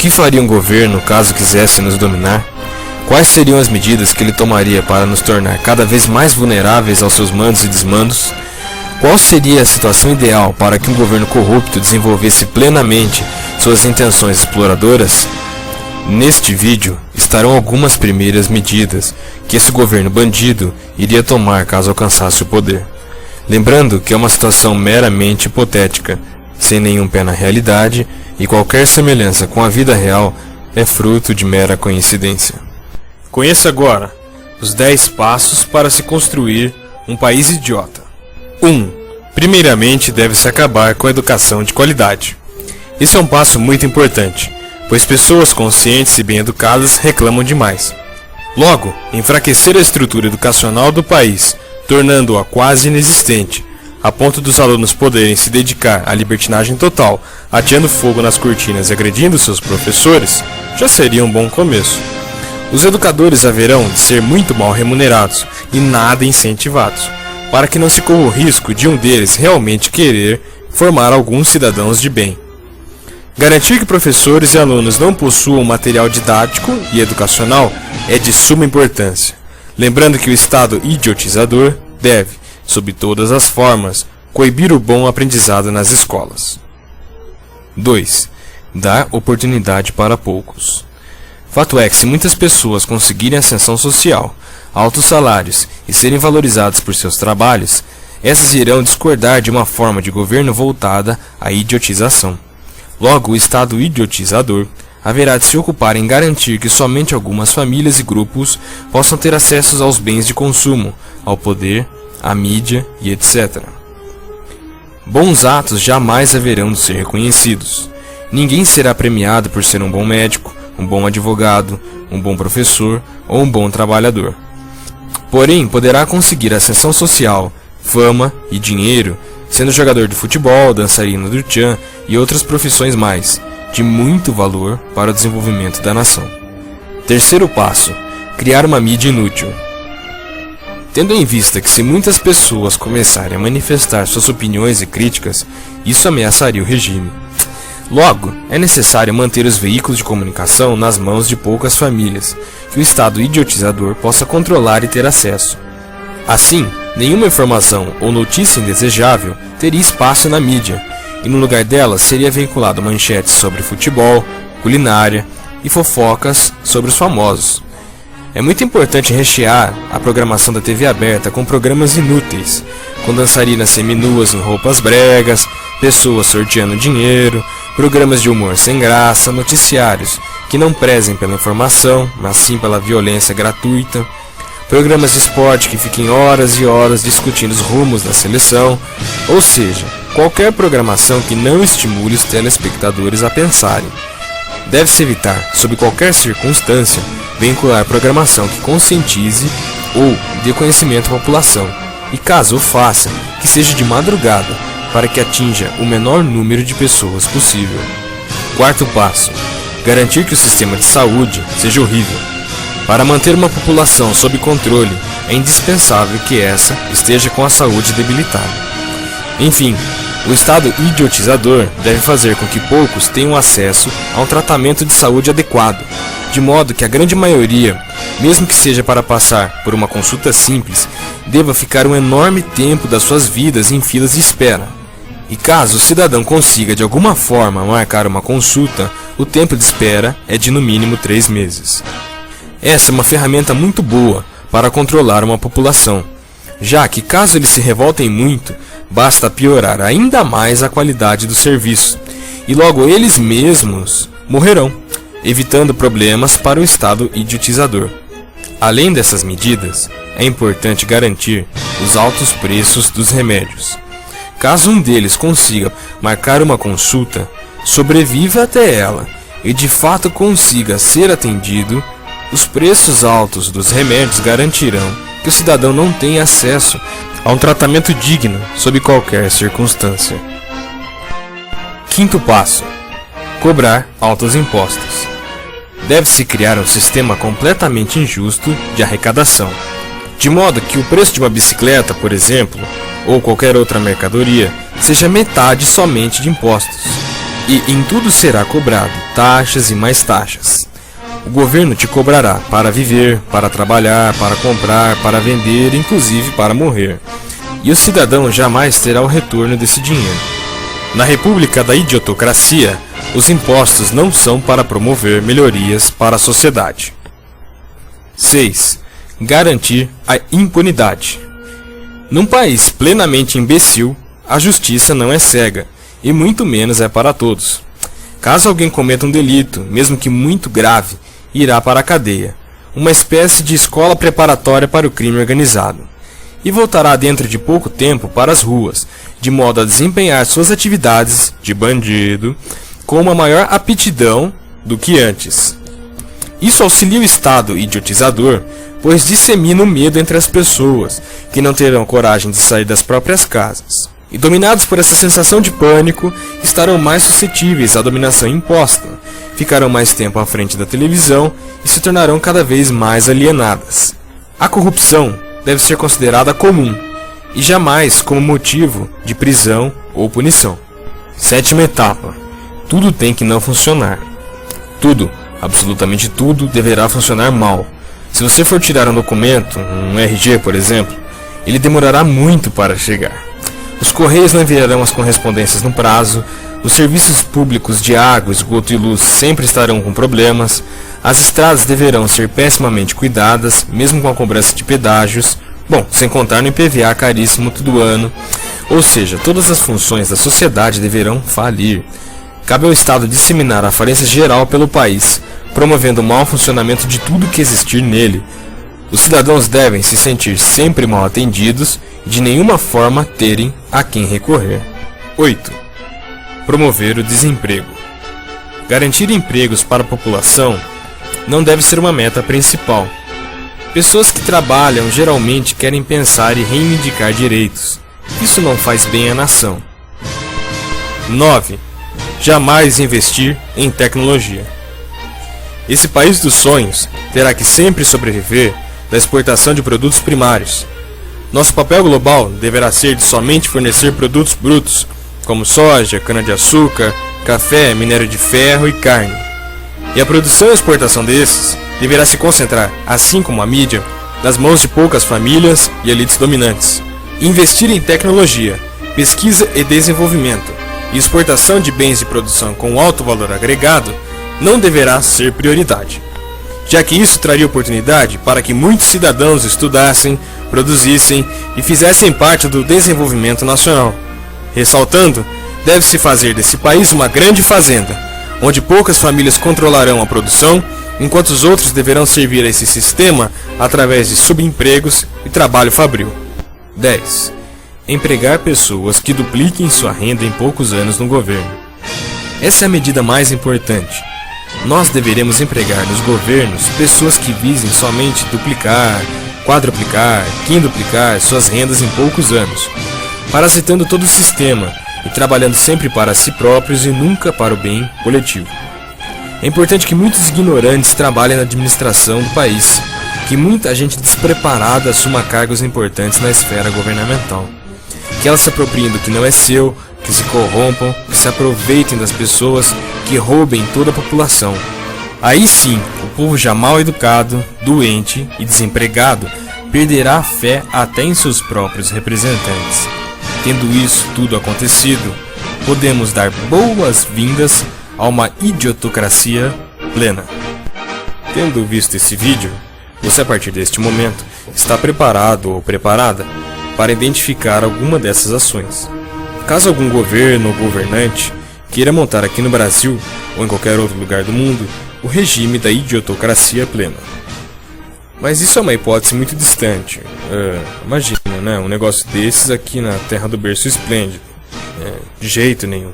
que faria um governo caso quisesse nos dominar? Quais seriam as medidas que ele tomaria para nos tornar cada vez mais vulneráveis aos seus mandos e desmandos? Qual seria a situação ideal para que um governo corrupto desenvolvesse plenamente suas intenções exploradoras? Neste vídeo estarão algumas primeiras medidas que esse governo bandido iria tomar caso alcançasse o poder. Lembrando que é uma situação meramente hipotética, sem nenhum pé na realidade, e qualquer semelhança com a vida real é fruto de mera coincidência. Conheça agora os 10 passos para se construir um país idiota. 1. Primeiramente deve-se acabar com a educação de qualidade. Esse é um passo muito importante, pois pessoas conscientes e bem educadas reclamam demais. Logo, enfraquecer a estrutura educacional do país, tornando-a quase inexistente, a ponto dos alunos poderem se dedicar à libertinagem total, ateando fogo nas cortinas e agredindo seus professores, já seria um bom começo. Os educadores haverão de ser muito mal remunerados e nada incentivados, para que não se corra o risco de um deles realmente querer formar alguns cidadãos de bem. Garantir que professores e alunos não possuam material didático e educacional é de suma importância, lembrando que o Estado idiotizador deve, sob todas as formas, coibir o bom aprendizado nas escolas. 2. Dar oportunidade para poucos. Fato é que se muitas pessoas conseguirem ascensão social, altos salários e serem valorizadas por seus trabalhos, essas irão discordar de uma forma de governo voltada à idiotização. Logo, o Estado idiotizador haverá de se ocupar em garantir que somente algumas famílias e grupos possam ter acesso aos bens de consumo, ao poder, à mídia e etc. Bons atos jamais haverão de ser reconhecidos. Ninguém será premiado por ser um bom médico, um bom advogado, um bom professor ou um bom trabalhador. Porém, poderá conseguir ascensão social, fama e dinheiro, sendo jogador de futebol, dançarino do tchan e outras profissões mais, de muito valor para o desenvolvimento da nação. Terceiro passo: criar uma mídia inútil. Tendo em vista que se muitas pessoas começarem a manifestar suas opiniões e críticas, isso ameaçaria o regime. Logo, é necessário manter os veículos de comunicação nas mãos de poucas famílias, que o Estado idiotizador possa controlar e ter acesso. Assim, nenhuma informação ou notícia indesejável teria espaço na mídia, e no lugar delas seria veiculado manchetes sobre futebol, culinária e fofocas sobre os famosos. É muito importante rechear a programação da TV aberta com programas inúteis, com dançarinas seminuas em roupas bregas, pessoas sorteando dinheiro, programas de humor sem graça, noticiários que não prezem pela informação, mas sim pela violência gratuita, programas de esporte que fiquem horas e horas discutindo os rumos da seleção, ou seja, qualquer programação que não estimule os telespectadores a pensarem. Deve-se evitar, sob qualquer circunstância, vincular programação que conscientize ou dê conhecimento à população, e caso o faça, que seja de madrugada, para que atinja o menor número de pessoas possível. Quarto passo: garantir que o sistema de saúde seja horrível. Para manter uma população sob controle, é indispensável que essa esteja com a saúde debilitada. Enfim, o Estado idiotizador deve fazer com que poucos tenham acesso a um tratamento de saúde adequado, de modo que a grande maioria, mesmo que seja para passar por uma consulta simples, deva ficar um enorme tempo das suas vidas em filas de espera. E caso o cidadão consiga de alguma forma marcar uma consulta, o tempo de espera é de no mínimo 3 meses. Essa é uma ferramenta muito boa para controlar uma população, já que caso eles se revoltem muito, basta piorar ainda mais a qualidade do serviço, e logo eles mesmos morrerão, evitando problemas para o Estado idiotizador. Além dessas medidas, é importante garantir os altos preços dos remédios. Caso um deles consiga marcar uma consulta, sobreviva até ela e de fato consiga ser atendido, os preços altos dos remédios garantirão que o cidadão não tenha acesso a um tratamento digno sob qualquer circunstância. Quinto passo: cobrar altos impostos. Deve-se criar um sistema completamente injusto de arrecadação, de modo que o preço de uma bicicleta, por exemplo, ou qualquer outra mercadoria, seja metade somente de impostos. E em tudo será cobrado taxas e mais taxas. O governo te cobrará para viver, para trabalhar, para comprar, para vender, inclusive para morrer. E o cidadão jamais terá o retorno desse dinheiro. Na República da Idiotocracia, os impostos não são para promover melhorias para a sociedade. 6. Garantir a impunidade. Num país plenamente imbecil, a justiça não é cega, e muito menos é para todos. Caso alguém cometa um delito, mesmo que muito grave, irá para a cadeia, uma espécie de escola preparatória para o crime organizado, e voltará dentro de pouco tempo para as ruas, de modo a desempenhar suas atividades de bandido com uma maior aptidão do que antes. Isso auxilia o Estado idiotizador, pois dissemina o medo entre as pessoas, que não terão coragem de sair das próprias casas. E dominados por essa sensação de pânico, estarão mais suscetíveis à dominação imposta, ficarão mais tempo à frente da televisão e se tornarão cada vez mais alienadas. A corrupção deve ser considerada comum, e jamais como motivo de prisão ou punição. 7ª etapa. Tudo tem que não funcionar. Tudo, absolutamente tudo, deverá funcionar mal. Se você for tirar um documento, um RG por exemplo, ele demorará muito para chegar. Os correios não enviarão as correspondências no prazo, os serviços públicos de água, esgoto e luz sempre estarão com problemas, as estradas deverão ser pessimamente cuidadas, mesmo com a cobrança de pedágios, bom, sem contar no IPVA caríssimo todo ano, ou seja, todas as funções da sociedade deverão falir. Cabe ao Estado disseminar a falência geral pelo país, promovendo o mau funcionamento de tudo que existir nele. Os cidadãos devem se sentir sempre mal atendidos e de nenhuma forma terem a quem recorrer. 8. Promover o desemprego. Garantir empregos para a população não deve ser uma meta principal. Pessoas que trabalham geralmente querem pensar e reivindicar direitos. Isso não faz bem à nação. 9. Jamais investir em tecnologia. Esse país dos sonhos terá que sempre sobreviver da exportação de produtos primários. Nosso papel global deverá ser de somente fornecer produtos brutos, como soja, cana-de-açúcar, café, minério de ferro e carne. E a produção e exportação desses deverá se concentrar, assim como a mídia, nas mãos de poucas famílias e elites dominantes. Investir em tecnologia, pesquisa e desenvolvimento e exportação de bens de produção com alto valor agregado não deverá ser prioridade, já que isso traria oportunidade para que muitos cidadãos estudassem, produzissem e fizessem parte do desenvolvimento nacional. Ressaltando, deve-se fazer desse país uma grande fazenda, onde poucas famílias controlarão a produção, enquanto os outros deverão servir a esse sistema através de subempregos e trabalho fabril. 10. Empregar pessoas que dupliquem sua renda em poucos anos no governo. Essa é a medida mais importante. Nós deveremos empregar nos governos pessoas que visem somente duplicar, quadruplicar, quintuplicar suas rendas em poucos anos, parasitando todo o sistema e trabalhando sempre para si próprios e nunca para o bem coletivo. É importante que muitos ignorantes trabalhem na administração do país, que muita gente despreparada assuma cargos importantes na esfera governamental, que elas se apropriem do que não é seu, que se corrompam, que se aproveitem das pessoas, que roubem toda a população. Aí sim, o povo já mal educado, doente e desempregado perderá a fé até em seus próprios representantes. Tendo isso tudo acontecido, podemos dar boas-vindas a uma idiotocracia plena. Tendo visto esse vídeo, você a partir deste momento está preparado ou preparada para identificar alguma dessas ações. Caso algum governo ou governante queira montar aqui no Brasil ou em qualquer outro lugar do mundo o regime da idiotocracia plena. Mas isso é uma hipótese muito distante. Imagina, né? Um negócio desses aqui na terra do berço esplêndido. De jeito nenhum.